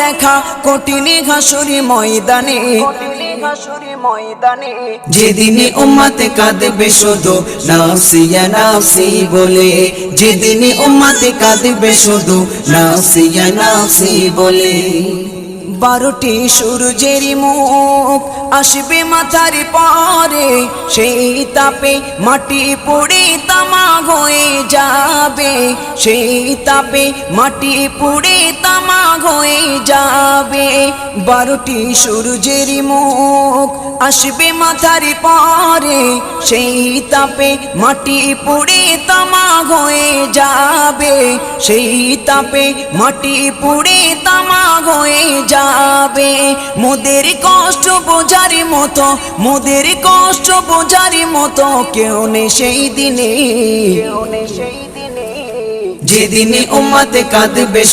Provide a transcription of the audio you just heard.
দেখা কঠিন হাসুরি ময়দানে, যেদিনে উম্মতে কাঁদবে শুধু নাফসি ইয়া নাফসি বলে, যেদিনে উম্মতে কাঁদবে শুধু নাফসি ইয়া নাফসি বলে। 12টি সূর্যের মুখ আসবে মাথার পরে, সেই তাপে মাটি পুড়ে তামা হয়ে যাবে, সেই তাপে মাটি পুড়ে তামা হয়ে যাবে। 12টি সূর্যের মুখ আসবে মাথার পরে, সেই তাপে মাটি পুড়ে তামা হয়ে যাবে, সেই তাপে মাটি পুড়ে তামা হয়ে যাবে। মোদের কষ্ট বোঝার মতো, মোদের কষ্ট বোঝার মতো কেউ নেই সেই দিনে, যেদিনে উম্মতে কাঁদবে